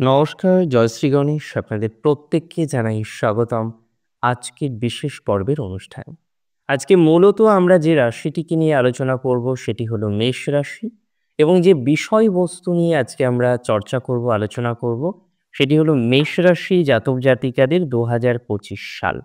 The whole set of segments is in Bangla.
নমস্কার, জয়শ্রী গণেশ। আপনাদের প্রত্যেককে জানাই স্বাগতম আজকের বিশেষ পর্বের অনুষ্ঠানে। আজকে মূলত আমরা যে রাশিটিকে নিয়ে আলোচনা করব সেটি হলো মেষ রাশি এবং যে বিষয়বস্তু নিয়ে আজকে আমরা চর্চা করব, আলোচনা করব সেটি হলো মেষ রাশি জাতক জাতিকাদের ২০২৫ সাল।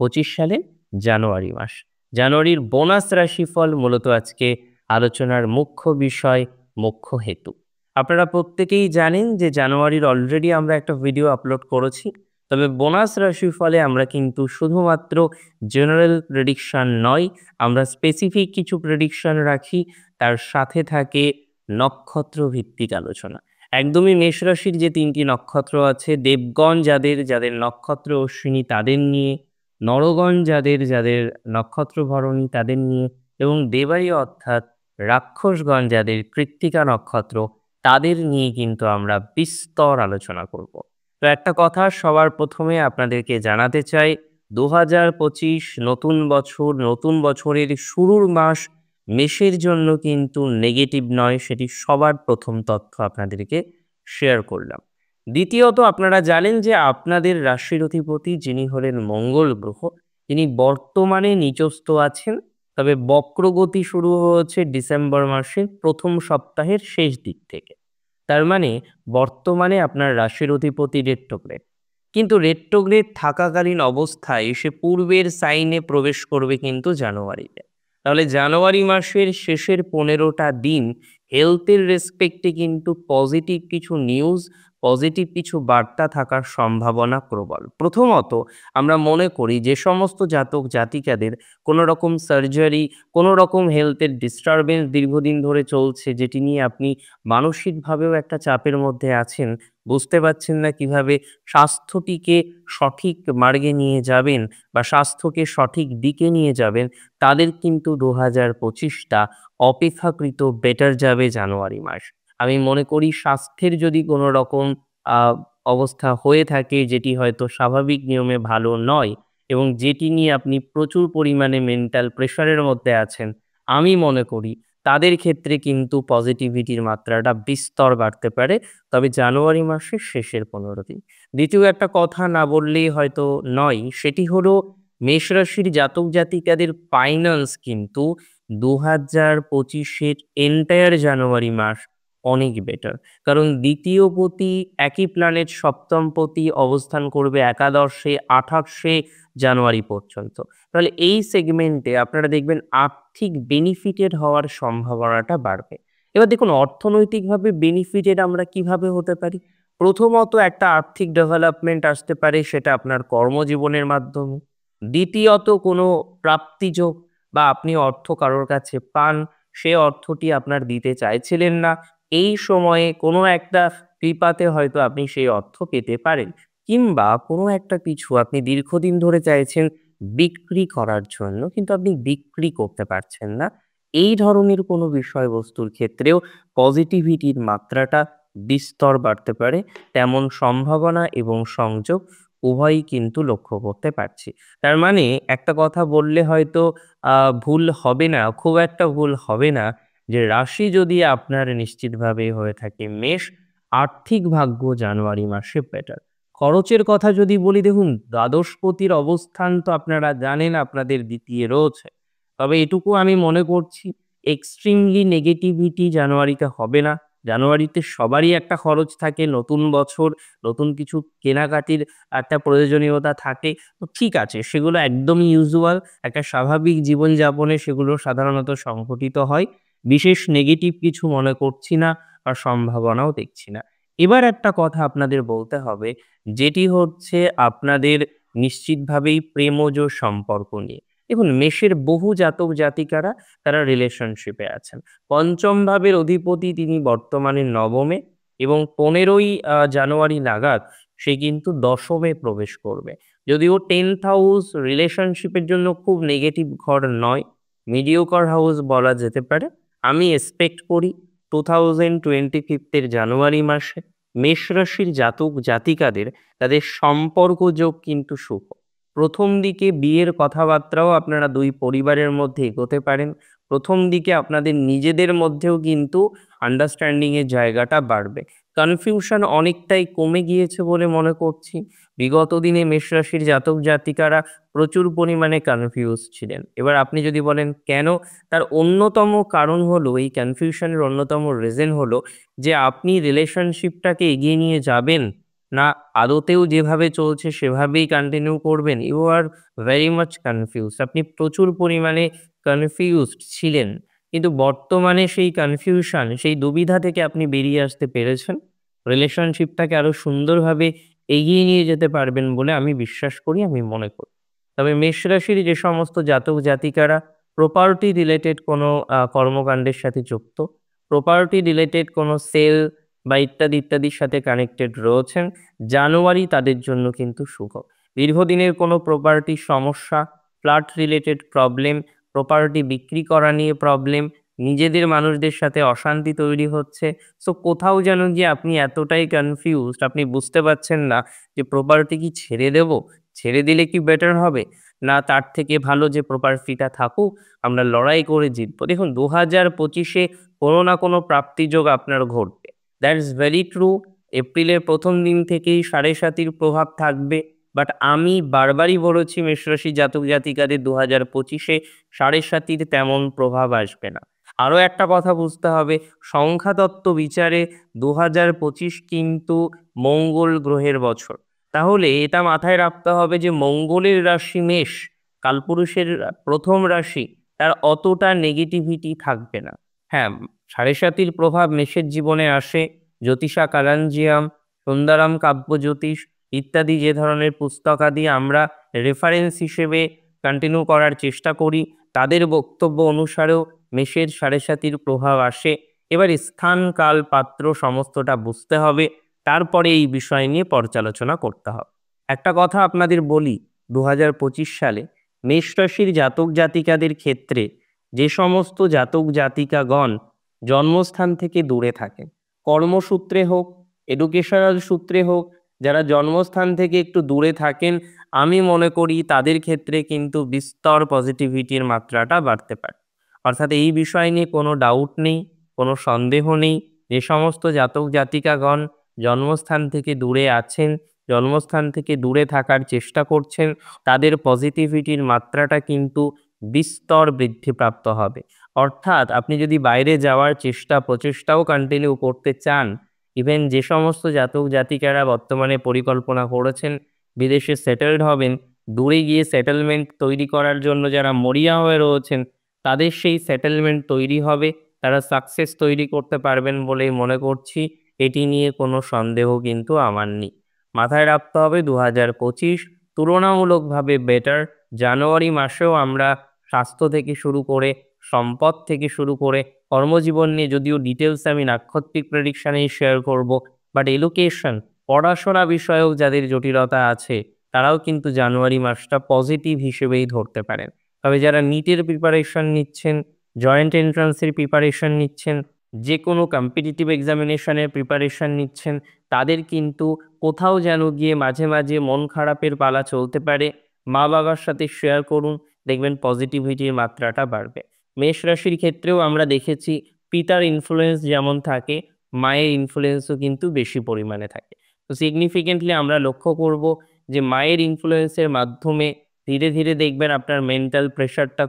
২৫ সালের জানুয়ারি মাস। জানুয়ারির বোনাস রাশিফল মূলত আজকে আলোচনার মুখ্য বিষয়, মুখ্য হেতু। আপনারা প্রত্যেকেই জানেন যে জানুয়ারির অলরেডি আমরা একটা ভিডিও আপলোড করেছি। তবে বোনাস রাশির ফলে আমরা কিন্তু শুধুমাত্র জেনারেল প্রেডিকশন নয়, আমরা স্পেসিফিক কিছু প্রেডিকশন রাখি। তার সাথে থাকে নক্ষত্র ভিত্তিক আলোচনা। একদমই মেষ রাশির যে ৩টি নক্ষত্র আছে, দেবগণ যাদের নক্ষত্র অশ্বিনী তাদের নিয়ে, নরগণ যাদের নক্ষত্র ভরণী তাদের নিয়ে এবং দেবাই অর্থাৎ রাক্ষসগণ যাদের কৃত্তিকা নক্ষত্র তাদের নিয়ে কিন্তু আমরা বিস্তর আলোচনা করব। তো একটা কথা সবার প্রথমে আপনাদেরকে জানাতে চাই, ২০২৫ নতুন বছর, নতুন বছরের শুরুর মাস মেষের জন্য কিন্তু নেগেটিভ নয়, সেটি সবার প্রথম তথ্য আপনাদেরকে শেয়ার করলাম। দ্বিতীয়ত আপনারা জানেন যে আপনাদের রাশির অধিপতি যিনি হলেন মঙ্গল গ্রহ, তিনি বর্তমানে নিচস্থ আছেন। তবে বক্রগতি শুরু হয়েছে ডিসেম্বর মাসের প্রথম সপ্তাহের শেষ দিক থেকে। তার মানে বর্তমানে আপনার রাশির অধিপতি রেট্রোগ্রেড। কিন্তু রেট্রোগ্রেড থাকাকালীন অবস্থায় সে পূর্বের সাইনে প্রবেশ করবে কিন্তু জানুয়ারিতে। তাহলে জানুয়ারি মাসের শেষের ১৫টা দিন হেলথের রেসপেক্টে কিন্তু পজিটিভ কিছু নিউজ, পজিটিভ কিছু বার্তা থাকার সম্ভাবনা প্রবল। প্রথমত আমরা মনে করি যে সমস্ত জাতক জাতিকাদের কোনো রকম সার্জারি, কোনো রকম হেলথের ডিস্টারবেন্স দীর্ঘদিন ধরে চলছে, যেটি নিয়ে আপনি মানসিকভাবেও একটা চাপের মধ্যে আছেন, বুঝতে পারছেন না কিভাবে স্বাস্থ্যটিকে সঠিক মার্গে নিয়ে যাবেন বা স্বাস্থ্যকে সঠিক দিকে নিয়ে যাবেন, তাদের কিন্তু ২০২৫টা অপেক্ষাকৃত বেটার যাবে জানুয়ারি মাস। আমি মনে করি স্বাস্থ্যের যদি কোনো রকম আ অবস্থা হয়ে থাকে যেটি হয়তো স্বাভাবিক নিয়মে ভালো নয় এবং যেটি নিয়ে আপনি প্রচুর পরিমাণে মেন্টাল প্রেশারের মধ্যে আছেন, আমি মনে করি তাদের ক্ষেত্রে কিন্তু পজিটিভিটির মাত্রাটা বিস্তর বাড়তে পারে। তবে জানুয়ারি মাসের শেষের ১৫ দিন। দ্বিতীয় একটা কথা না বললেই হয়তো নয়, সেটি হলো মেষ রাশির জাতক জাতিকাদের ফাইন্যান্স কিন্তু ২০২৫ এর এন্টায়ার জানুয়ারি মাস অনেক বেটার। কারণ দ্বিতীয় পতি একই প্ল্যানেট সপ্তম পতি অবস্থান করবে একাদশে ২৮শে জানুয়ারি পর্যন্ত। তাহলে এই সেগমেন্টে আপনারা দেখবেন আর্থিক বেনিফিটেড হওয়ার সম্ভাবনাটা বাড়বে। এবার দেখুন অর্থনৈতিকভাবে বেনিফিটেড আমরা কিভাবে হতে পারি? প্রথমত একটা আর্থিক ডেভেলপমেন্ট আসতে পারে, সেটা আপনার কর্মজীবনের মাধ্যমে। দ্বিতীয়ত কোনো প্রাপ্তিযোগ বা আপনি অর্থ কারোর কাছে পান, সে অর্থটি আপনার দিতে চাইছিলেন না। এই সময়ে কোনো একটা কৃপাতে হয়তো আপনি সেই অর্থ পেতে পারেন। কিংবা কোনো একটা কিছু আপনি দীর্ঘদিন ধরে চাইছেন বিক্রি করার জন্য, কিন্তু আপনি বিক্রি করতে পারছেন না। এই ধরনের কোনো বিষয়বস্তুর ক্ষেত্রেও পজিটিভিটির মাত্রাটা বিস্তর বাড়তে পারে। তেমন সম্ভাবনা এবং সংযোগ উভয়ই কিন্তু লক্ষ্য করতে পারছি। তার মানে একটা কথা বললে হয়তো ভুল হবে না, খুব একটা ভুল হবে না যে রাশি যদি আপনার নিশ্চিতভাবে হয়ে থাকে মেষ, আর্থিক ভাগ্য জানুয়ারি মাসে বেটার। খরচের কথা যদি বলি, দেখুন দ্বাদশপতির অবস্থান তো আপনারা জানেন আপনাদের দ্বিতীয় রয়েছে। তবে এটুকু আমি মনে করছি এক্সট্রিমলি নেগেটিভিটি জানুয়ারিতে হবে না। জানুয়ারিতে সবারই একটা খরচ থাকে, নতুন বছর, নতুন কিছু কেনাকাটির একটা প্রয়োজনীয়তা থাকে। তো ঠিক আছে, সেগুলো একদমই ইউজুয়াল। একটা স্বাভাবিক জীবনযাপনে সেগুলো সাধারণত সংঘটিত হয়। বিশেষ নেগেটিভ কিছু মনে করছি না আর সম্ভাবনাও দেখছি না। এবার একটা কথা আপনাদের বলতে হবে, যেটি হচ্ছে আপনাদের নিশ্চিতভাবেই প্রেমজ সম্পর্ক নিয়ে। দেখুন মেষের বহু জাতক জাতিকারা তারা রিলেশনশিপে আছেন। পঞ্চম ভাবের অধিপতি তিনি বর্তমানে নবমে এবং ১৫ই জানুয়ারি নাগাদ সে কিন্তু দশমে প্রবেশ করবে। যদিও 10th হাউস রিলেশনশিপের জন্য খুব নেগেটিভ ঘর নয়, মিডিওকর হাউস বলা যেতে পারে। আমি এক্সপেক্ট করি 2025 এর জানুয়ারি মাসে মেষ রাশির জাতক জাতিকাদের তাদের সম্পর্ক যোগ কিন্তু শুভ। প্রথম দিকে বিয়ের কথাবার্তাও আপনারা ২ পরিবারের মধ্যে এগোতে পারেন। প্রথম দিকে আপনাদের নিজেদের মধ্যেও কিন্তু আন্ডারস্ট্যান্ডিং এর জায়গাটা বাড়বে। কনফিউশন অনেকটাই কমে গিয়েছে বলে মনে করছি। বিগত দিনে মেষ রাশির জাতক জাতিকারা প্রচুর পরিমাণে কনফিউজ ছিলেন। এবার আপনি যদি বলেন কেন? তার অন্যতম কারণ হলো, এই কনফিউশনের অন্যতম রিজন হলো যে আপনি রিলেশনশিপটাকে এগিয়ে নিয়ে যাবেন, না আদতেও যেভাবে চলছে সেভাবেই কন্টিনিউ করবেন। You are very much confused. আপনি প্রচুর পরিমাণে কনফিউজড ছিলেন। কিন্তু বর্তমানে সেই কনফিউশন, সেই দুবিধা থেকে আপনি বেরিয়ে আসতে পেরেছেন। রিলেশনশিপটাকে আরো সুন্দরভাবে এগিয়ে নিয়ে যেতে পারবেন বলে আমি বিশ্বাস করি, আমি মনে করি। তবে মেষ রাশির যে সমস্ত জাতক জাতিকারা প্রপার্টি রিলেটেড কোনো কর্মকাণ্ডের সাথে যুক্ত, প্রপার্টি রিলেটেড কোনো সেল বা ইত্যাদি ইত্যাদির সাথে কানেক্টেড রয়েছেন, জানুয়ারি তাদের জন্য কিন্তু শুভ। দীর্ঘদিনের কোনো প্রপার্টির সমস্যা, ফ্ল্যাট রিলেটেড প্রবলেম, প্রপার্টি বিক্রি করা নিয়ে প্রবলেম, নিজেদের মানুষদের সাথে অশান্তি তৈরি হচ্ছে। সো কোথাও যেন গিয়ে আপনি এতটাই কনফিউজড, আপনি বুঝতে পারছেন না যে প্রপার্টি কি ছেড়ে দেব? ছেড়ে দিলে কি বেটার হবে? না তার থেকে ভালো যে প্রপার্টিটা থাকুক, আমরা লড়াই করে জিতবো। দেখুন ২০২৫ এ কোনো না কোনো প্রাপ্তিযোগ আপনার ঘটবে। That's very true. এপ্রিলের ১ম দিন থেকেই ৭.৭র প্রভাব থাকবে। বাট আমি বারবারই বলেছি মেষরাশি জাতক জাতিকাদের ২০২৫ এ ৭.৭র তেমন প্রভাব আসবে না। আরো একটা কথা বুঝতে হবে, সংখ্যাতত্ত্ব বিচারে ২০২৫ কিন্তু মঙ্গল গ্রহের বছর। তাহলে এটা মাথায় রাখতে হবে যে মঙ্গলের রাশি মেষ, কালপুরুষের ১ম রাশি, তার অতটা নেগেটিভিটি থাকবে না। হ্যাঁ, ৭.৭র প্রভাব মেষের জীবনে আসে। জ্যোতিষা কালাঞ্জিয়াম, সুন্দরাম কাব্যজ্যোতিষ ইত্যাদি যে ধরনের পুস্তকাদি আমরা রেফারেন্স হিসেবে কন্টিনিউ করার চেষ্টা করি, তাদের বক্তব্য অনুসারেও মেষের ৭.৭র প্রভাব আসে। এবার স্থান, কাল, পাত্র সমস্তটা বুঝতে হবে। তারপরে এই বিষয় নিয়ে পর্যালোচনা করতে হবে। একটা কথা আপনাদের বলি, ২০২৫ সালে মেষ রাশির জাতক জাতিকাদের ক্ষেত্রে যে সমস্ত জাতক জাতিকাগণ জন্মস্থান থেকে দূরে থাকেন, কর্মসূত্রে হোক, এডুকেশনাল সূত্রে হোক, যারা জন্মস্থান থেকে একটু দূরে থাকেন, আমি মনে করি তাদের ক্ষেত্রে কিন্তু বিস্তর পজিটিভিটির মাত্রাটা বাড়তে পারে। অর্থাৎ এই বিষয় নিয়ে কোনো ডাউট নেই, কোনো সন্দেহ নেই। যে সমস্ত জাতক জাতিকাগণ জন্মস্থান থেকে দূরে আছেন, জন্মস্থান থেকে দূরে থাকার চেষ্টা করছেন, তাদের পজিটিভিটির মাত্রাটা কিন্তু বিস্তর বৃদ্ধিপ্রাপ্ত হবে। অর্থাৎ আপনি যদি বাইরে যাওয়ার প্রচেষ্টাও কন্টিনিউ করতে চান, ইভেন যে সমস্ত জাতক জাতিকারা বর্তমানে পরিকল্পনা করেছেন বিদেশে সেটেলড হবেন, দূরে গিয়ে সেটেলমেন্ট তৈরি করার জন্য যারা মরিয়া হয়ে রয়েছেন, তাদের সেই সেটেলমেন্ট তৈরি হবে। তারা সাকসেস তৈরি করতে পারবেন বলেই মনে করছি। এটি নিয়ে কোনো সন্দেহ কিন্তু আমার নেই। মাথায় রাখতে হবে ২০২৫ তুলনামূলকভাবে বেটার। জানুয়ারি মাসেও আমরা স্বাস্থ্য থেকে শুরু করে, সম্পদ থেকে শুরু করে, কর্মজীবন নিয়ে যদিও ডিটেইলস আমি নাক্ষত্রিক প্রেডিকশনেই শেয়ার করব। বাট এডুকেশন, পড়াশোনা বিষয়ক যাদের জটিলতা আছে, তারাও কিন্তু জানুয়ারি মাসটা পজিটিভ হিসেবেই ধরতে পারেন। তবে যারা নিটের প্রিপারেশন নিচ্ছেন, জয়েন্ট এন্ট্রান্সের প্রিপারেশন নিচ্ছেন, যেকোনো কম্পিটিটিভ এক্সামিনেশনের প্রিপারেশন নিচ্ছেন, তাদের কিন্তু কোথাও যেন গিয়ে মাঝে মাঝে মন খারাপের পালা চলতে পারে। মা-বাবার সাথে শেয়ার করুন, দেখবেন পজিটিভিটির মাত্রাটা বাড়বে। মেষ রাশির ক্ষেত্রেও আমরা দেখেছি পিতার ইনফ্লুয়েন্স যেমন থাকে, মায়ের ইনফ্লুয়েন্সও কিন্তু বেশি পরিমাণে থাকে। তো সিগনিফিকেন্টলি আমরা লক্ষ্য করব যে মায়ের ইনফ্লুয়েন্সের মাধ্যমে ধীরে ধীরে দেখবেন আপনার মেন্টাল প্রেশারটা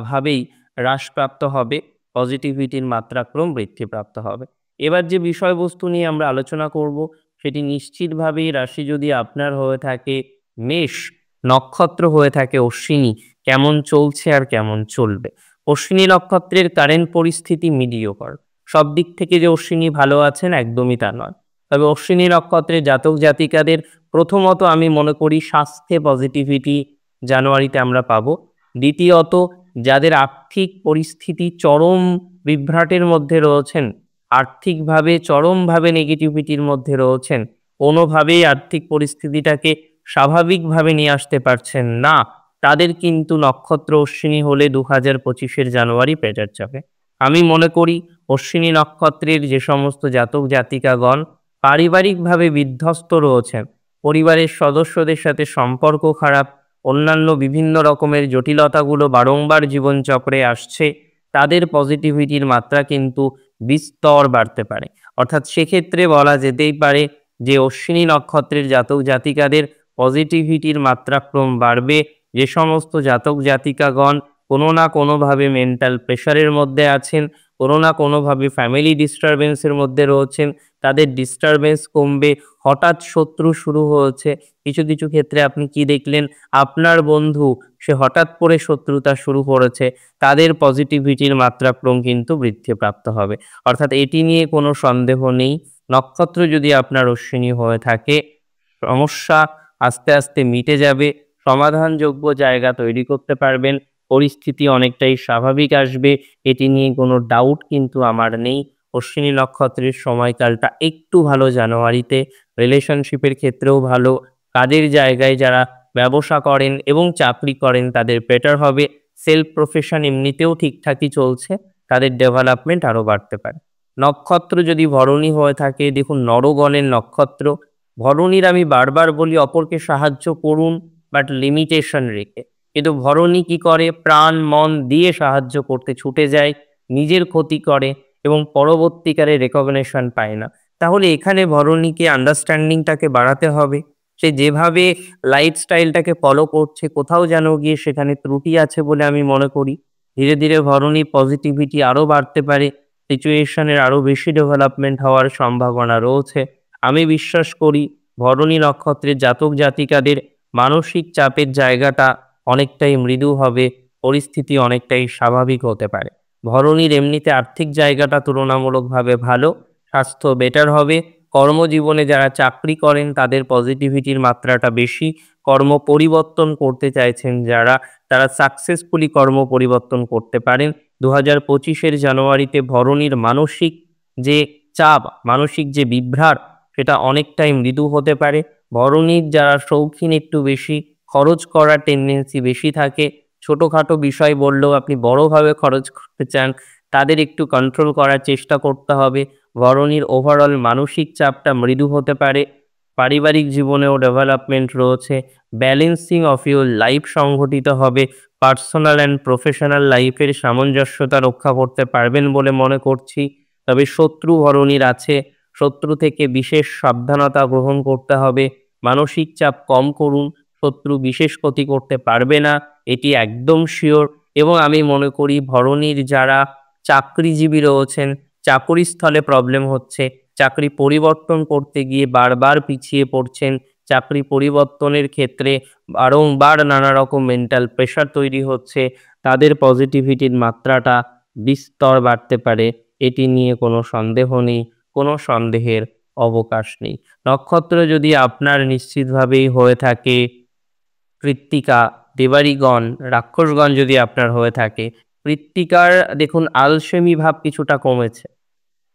ভাবেই হ্রাসপ্রাপ্ত হবে, পজিটিভিটির মাত্রা বৃদ্ধিপ্রাপ্ত হবে। এবার যে বিষয়বস্তু নিয়ে আমরা আলোচনা করব, সেটি নিশ্চিতভাবেই রাশি যদি আপনার হয়ে থাকে মেষ, নক্ষত্র হয়ে থাকে অশ্বিনী, কেমন চলছে আর কেমন চলবে। অশ্বিনী নক্ষত্রের কারেন্ট পরিস্থিতি মিডিওকর। সব দিক থেকে যে অশ্বিনী ভালো আছেন একদমই তা নয়। তবে অশ্বিনী নক্ষত্রের জাতক জাতিকাদের প্রথমত আমি মনে করি স্বাস্থ্যে পজিটিভিটি জানুয়ারিতে আমরা পাবো। দ্বিতীয়ত, যাদের আর্থিক পরিস্থিতি চরম বিভ্রাটের মধ্যে রয়েছেন, আর্থিকভাবে চরমভাবে নেগেটিভিটির মধ্যে রয়েছেন, কোনোভাবেই আর্থিক পরিস্থিতিটাকে স্বাভাবিকভাবে নিয়ে আসতে পারছেন না, তাদের কিন্তু নক্ষত্র অশ্বিনী হলে ২০২৫ জানুয়ারি বেটার যাবে। আমি মনে করি অশ্বিনী নক্ষত্রের যে সমস্ত জাতক জাতিকাগণ পারিবারিকভাবে বিধ্বস্ত রয়েছেন, পরিবারের সদস্যদের সাথে সম্পর্ক খারাপ, অন্যান্য বিভিন্ন রকমের জটিলতাগুলো বারংবার জীবনচক্রে আসছে, তাদের পজিটিভিটির মাত্রা কিন্তু বিস্তর বাড়তে পারে। অর্থাৎ সেক্ষেত্রে বলা যেতেই পারে যে অশ্বিনী নক্ষত্রের জাতক জাতিকাদের পজিটিভিটির মাত্রাক্রম বাড়বে। যে সমস্ত জাতক জাতিকাগণ কোনো না কোনোভাবে মেন্টাল প্রেশারের মধ্যে আছেন, কোনো না কোনোভাবে ফ্যামিলি ডিস্টারবেন্সের মধ্যে রয়েছেন, তাদের ডিস্টারবেন্স কমবে। হঠাৎ শত্রু শুরু হয়েছে, কিছু কিছু ক্ষেত্রে আপনি কি দেখলেন, আপনার বন্ধু সে হঠাৎ করে শত্রুতা শুরু করেছে, তাদের পজিটিভিটির মাত্রাক্রম কিন্তু বৃদ্ধিপ্রাপ্ত হবে। অর্থাৎ এটি নিয়ে কোনো সন্দেহ নেই। নক্ষত্র যদি আপনার অশ্বিনী হয়ে থাকে, সমস্যা আস্তে আস্তে মিটে যাবে, সমাধানযোগ্য জায়গা তৈরি করতে পারবেন, পরিস্থিতি অনেকটাই স্বাভাবিক আসবে, এটি নিয়ে কোনো ডাউট কিন্তু আমার নেই। অশ্বিনী নক্ষত্রের সময়কালটা একটু ভালো জানুয়ারিতে, রিলেশনশিপের ক্ষেত্রেও ভালো, কাজের জায়গায় যারা ব্যবসা করেন এবং চাকরি করেন তাদের বেটার হবে, সেলফ প্রফেশন এমনিতেও ঠিকঠাকই চলছে, তাদের ডেভেলপমেন্ট আরও বাড়তে পারে। নক্ষত্র যদি ভরণী হয়ে থাকে, দেখুন নরগণের নক্ষত্র, ভরণীর আমি বারবার বলি অপরকে সাহায্য করুন, বাট লিমিটেশন রেখে। কিন্তু ভরণী কি করে, প্রাণ মন দিয়ে সাহায্য করতে ছুটে যায়, নিজের ক্ষতি করে এবং পরবর্তীকালে রেকগনিশন পায় না। তাহলে এখানে ভরণীকে আন্ডারস্ট্যান্ডিংটাকে বাড়াতে হবে। সে যেভাবে লাইফস্টাইলটাকে ফলো করছে, কোথাও যেন গিয়ে সেখানে ত্রুটি আছে বলে আমি মনে করি। ধীরে ধীরে ভরণীর পজিটিভিটি আরও বাড়তে পারে, সিচুয়েশনের আরও বেশি ডেভেলপমেন্ট হওয়ার সম্ভাবনা রয়েছে। আমি বিশ্বাস করি ভরণী নক্ষত্রের জাতক জাতিকাদের মানসিক চাপের জায়গাটা অনেকটাই মৃদু হবে, পরিস্থিতি অনেকটাই স্বাভাবিক হতে পারে। ভরণীর এমনিতে আর্থিক জায়গাটা তুলনামূলকভাবে ভালো, স্বাস্থ্য বেটার হবে। কর্মজীবনে যারা চাকরি করেন তাদের পজিটিভিটির মাত্রাটা বেশি, কর্ম পরিবর্তন করতে চাইছেন যারা, তারা সাকসেসফুলি কর্ম পরিবর্তন করতে পারেন। 2025-এর জানুয়ারিতে ভরণীর মানসিক যে চাপ, মানসিক যে বিভ্রাট, সেটা অনেকটাই মৃদু হতে পারে। ভরণীর যারা শৌখিন একটু বেশি, খরচ করার টেন্ডেন্সি বেশি থাকে, ছোটোখাটো বিষয় বললেও আপনি বড়ভাবে খরচ করতে চান, তাদের একটু কন্ট্রোল করার চেষ্টা করতে হবে। ভরণীর ওভারঅল মানসিক চাপটা মৃদু হতে পারে। পারিবারিক জীবনেও ডেভেলপমেন্ট রয়েছে। ব্যালেন্সিং অফ ইউর লাইফ সংঘটিত হবে। পার্সোনাল অ্যান্ড প্রফেশনাল লাইফের সামঞ্জস্যতা রক্ষা করতে পারবেন বলে মনে করছি। তবে শত্রু ভরণীর আছে, শত্রু থেকে বিশেষ সাবধানতা গ্রহণ করতে হবে। মানসিক চাপ কম করুন, শত্রু বিশেষ ক্ষতি করতে পারবে না, এটি একদম শিওর। এবং আমি মনে করি ভরণীর যারা চাকরিজীবী রয়েছেন, চাকরিস্থলে প্রবলেম হচ্ছে, চাকরি পরিবর্তন করতে গিয়ে বারবার পিছিয়ে পড়ছেন, চাকরি পরিবর্তনের ক্ষেত্রে বারংবার নানা রকম মেন্টাল প্রেশার তৈরি হচ্ছে, তাদের পজিটিভিটির মাত্রাটা বিস্তর বাড়তে পারে, এটি নিয়ে কোনো সন্দেহ নেই, কোনো সন্দেহের অবকাশ নেই। নক্ষত্র যদি আপনার নিশ্চিতভাবেই হয়ে থাকে কৃত্তিকা, দেবাড়ীগণ, রাক্ষসগণ যদি আপনার হয়ে থাকে, কৃত্তিকার দেখুন আলসেমি ভাব কিছুটা কমেছে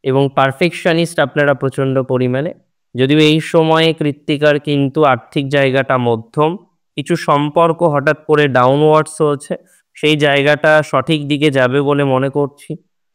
এবং পারফেকশনিস্ট আপনারা প্রচণ্ড পরিমাণে। যদিও এই সময়ে কৃত্তিকার কিন্তু আর্থিক জায়গাটা মধ্যম, কিছু সম্পর্ক হঠাৎ করে ডাউনওয়ার্ডস হয়েছে, সেই জায়গাটা সঠিক দিকে যাবে বলে মনে করছি।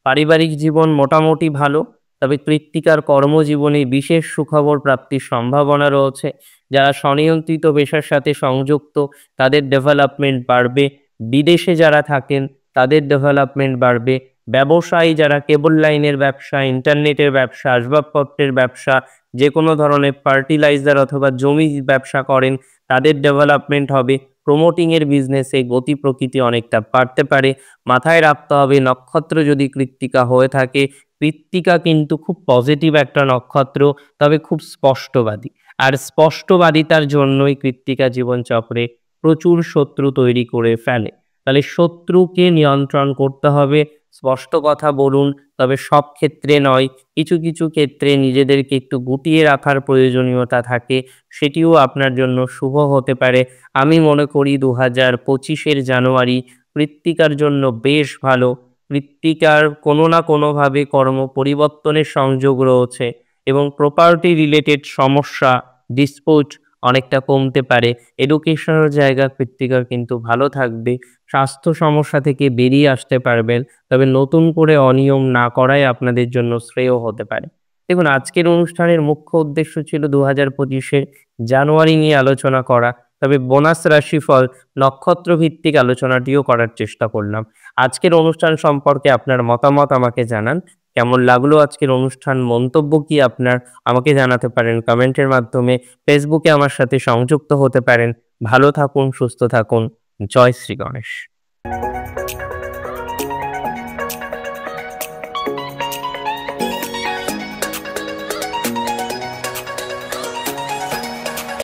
পারিবারিক জীবন মোটামুটি ভালো, তবে কৃত্তিকার কর্মজীবনে বিশেষ সুখবর প্রাপ্তির সম্ভাবনা রয়েছে। যারা স্বনিয়ন্ত্রিত পেশার সাথে সংযুক্ত, তাদের ডেভেলপমেন্ট বাড়বে। বিদেশে যারা থাকেন তাদের ডেভেলপমেন্ট বাড়বে। ব্যবসায়ী যারা কেবল লাইনের ব্যবসা, ইন্টারনেটের ব্যবসা, আসবাবপত্রের ব্যবসা, যে কোনো ধরনের ফার্টিলাইজার অথবা জমি ব্যবসা করেন, তাদের ডেভেলপমেন্ট হবে। প্রমোটিংয়ের বিজনেসে গতি প্রকৃতি অনেকটা বাড়তে পারে। মাথায় রাখতে হবে নক্ষত্র যদি কৃত্তিকা হয়ে থাকে, কৃত্তিকা কিন্তু খুব পজিটিভ একটা নক্ষত্র, তবে খুব স্পষ্টবাদী। আর স্পষ্টবাদিতার জন্যই কৃত্তিকা জীবনচক্রে প্রচুর শত্রু তৈরি করে ফেলে। তাহলে শত্রুকে নিয়ন্ত্রণ করতে হবে, স্পষ্ট কথা বলুন, তবে সব ক্ষেত্রে নয়, কিছু কিছু ক্ষেত্রে নিজেদেরকে একটু গুটিয়ে রাখার প্রয়োজনীয়তা থাকে, সেটিও আপনার জন্য শুভ হতে পারে। আমি মনে করি 2025-এর জানুয়ারি কৃত্তিকার জন্য বেশ ভালো। কৃত্তিকার কোনো না কোনোভাবে কর্ম পরিবর্তনের সংযোগ রয়েছে এবং প্রপার্টি রিলেটেড সমস্যা, ডিসপুট অনেকটা কমতে পারে। এডুকেশনের জায়গা কৃত্তিকার কিন্তু ভালো থাকবে। স্বাস্থ্য সমস্যা থেকে বেরিয়ে আসতে পারবেন, তবে নতুন করে অনিয়ম না করাই আপনাদের জন্য শ্রেয় হতে পারে। দেখুন আজকের অনুষ্ঠানের মুখ্য উদ্দেশ্য ছিল 2025-এর জানুয়ারি নিয়ে আলোচনা করা, তবে বোনাস রাশিফল নক্ষত্র ভিত্তিক আলোচনাটিও করার চেষ্টা করলাম। আজকের অনুষ্ঠান সম্পর্কে আপনার মতামত আমাকে জানান। কেমন লাগলো আজকের অনুষ্ঠান? মন্তব্য কি আপনার? আমাকে জানাতে পারেন কমেন্টের মাধ্যমে। ফেসবুকে আমার সাথে সংযুক্ত হতে পারেন। ভালো থাকুন, সুস্থ থাকুন। জয় শ্রী গণেশ।